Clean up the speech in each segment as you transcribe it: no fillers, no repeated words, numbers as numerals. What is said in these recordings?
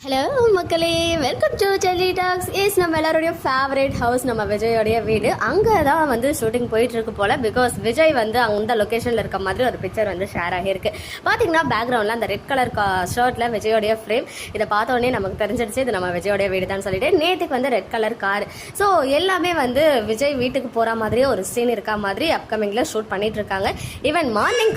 Hello மக்களே, welcome to Delhi tax. நம்ம எல்லாருடைய ஃபேவரட் ஹவுஸ் நம்ம விஜயோடைய வீடு. அங்கே தான் வந்து ஷூட்டிங் போயிட்டு இருக்கு போல. பிகாஸ் விஜய் வந்து அந்த லொக்கேஷனில் இருக்க மாதிரி ஒரு பிக்சர் வந்து ஷேர் ஆகியிருக்கு. பார்த்தீங்கன்னா பேக்ரவுண்டில் அந்த ரெட் கலர் ஷர்ட்டில் விஜயோடைய ஃப்ரேம். இதை பார்த்தோன்னே நமக்கு தெரிஞ்சிடுச்சு இது நம்ம விஜயோடைய வீடு தான் சொல்லிட்டு. நேற்றுக்கு வந்து ரெட் கலர் கார். ஸோ எல்லாமே வந்து விஜய் வீட்டுக்கு போகிற மாதிரியே ஒரு சீன் இருக்கா மாதிரி அப்கமிங்கில் ஷூட் பண்ணிட்டு இருக்காங்க. ஈவன் மார்னிங்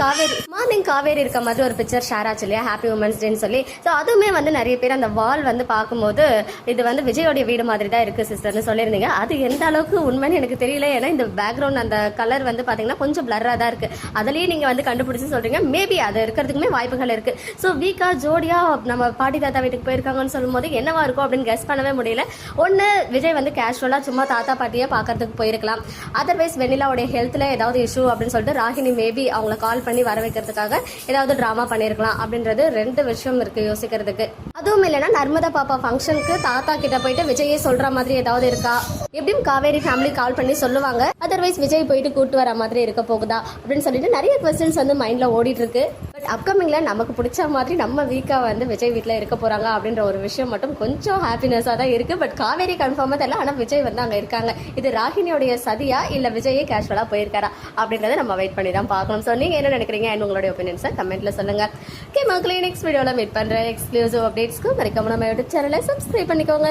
காவேரி இருக்க மாதிரி ஒரு பிக்சர் ஷேர் ஆச்சு இல்லையா, ஹாப்பி உமன்ஸ் டேன்னு சொல்லி. ஸோ அதுவுமே வந்து நிறைய பேர் அந்த வால் வந்து பார்க்கும்போது இது வந்து விஜயோடைய வீடு மாதிரி தான் இருக்கு சிஸ்டர்னு சொல்லியிருந்தீங்க. அது எந்த அளவுக்கு உண்மைன்னு எனக்கு தெரியல. ஏன்னா இந்த பேக்ரவுண்ட் அந்த கலர் வந்து பாத்தீங்கன்னா கொஞ்சம் பிளரா தான் இருக்கு. அதுலயே நீங்க வந்து கண்டுபிடிச்சு சொல்றீங்க. மேபி அது இருக்கிறதுக்குமே வாய்ப்புகள் இருக்கு. ஸோ வீக்கா ஜோடியா நம்ம பாட்டி தாத்தா வீட்டுக்கு போயிருக்காங்கன்னு சொல்லும் போது என்னவா இருக்கும் அப்படின்னு கெஸ் பண்ணவே முடியல. ஒன்னு விஜய் வந்து கேஷுவலா சும்மா தாத்தா பாட்டியை பாக்குறதுக்கு போயிருக்கலாம். அதர்வைஸ் வெண்ணிலாவுடைய ஹெல்த்ல ஏதாவது இஷ்யூ அப்படின்னு சொல்லிட்டு ராகினி மேபி அவங்கள கால் பண்ணி வர வைக்கிறதுக்காக ஏதாவது டிராமா பண்ணிருக்கலாம் அப்படின்றது ரெண்டு விஷயம் இருக்கு யோசிக்கிறதுக்கு. அதுவும் இல்லைன்னா நர்மதா பாப்பா ஃபங்க்ஷனுக்கு தாத்தா கிட்ட போயிட்டு விஜயே சொல்ற மாதிரி ஏதாவது இருக்கா, எப்படியும் காவேரி ஃபேமிலி கால் பண்ணி சொல்லுவாங்க. அதர்வைஸ் விஜய் போயிட்டு கூட்டு வர மாதிரி இருக்க போகுதா அப்படின்னு சொல்லிட்டு நிறைய கொஸ்டின்ஸ் வந்து மைண்ட்ல ஓடிட்டு இருக்கு. பட் அப்கமிங்ல நமக்கு பிடிச்ச மாதிரி நம்ம வீக்கா வந்து விஜய் வீட்டுல இருக்க போறாங்க அப்படின்ற ஒரு விஷயம் மட்டும் கொஞ்சம் ஹாப்பினஸா தான் இருக்கு. பட் காவேரி கன்ஃபார்மா தெரியல, ஆனா விஜய் வந்து அங்க இருக்காங்க. இது ராகினியோடைய சதியா இல்ல விஜயே கேஷுவலா போயிருக்காரா அப்படின்றத நம்ம வெயிட் பண்ணி தான் பார்க்கணும். ஸோ நீங்க என்ன நினைக்கிறீங்க, உங்களுடைய ஒப்பீனியன்ஸை கமெண்ட்ல சொல்லுங்க. ஓகே மக்களே, நெக்ஸ்ட் வீடியோல மீட் பண்றேன். எக்ஸ்க்ளூசிவ் அப்டேட்ஸ்க்கு மறக்காம நம்ம யூடியூப் சேனலை சப்ஸ்கிரைப் பண்ணிக்கோங்க.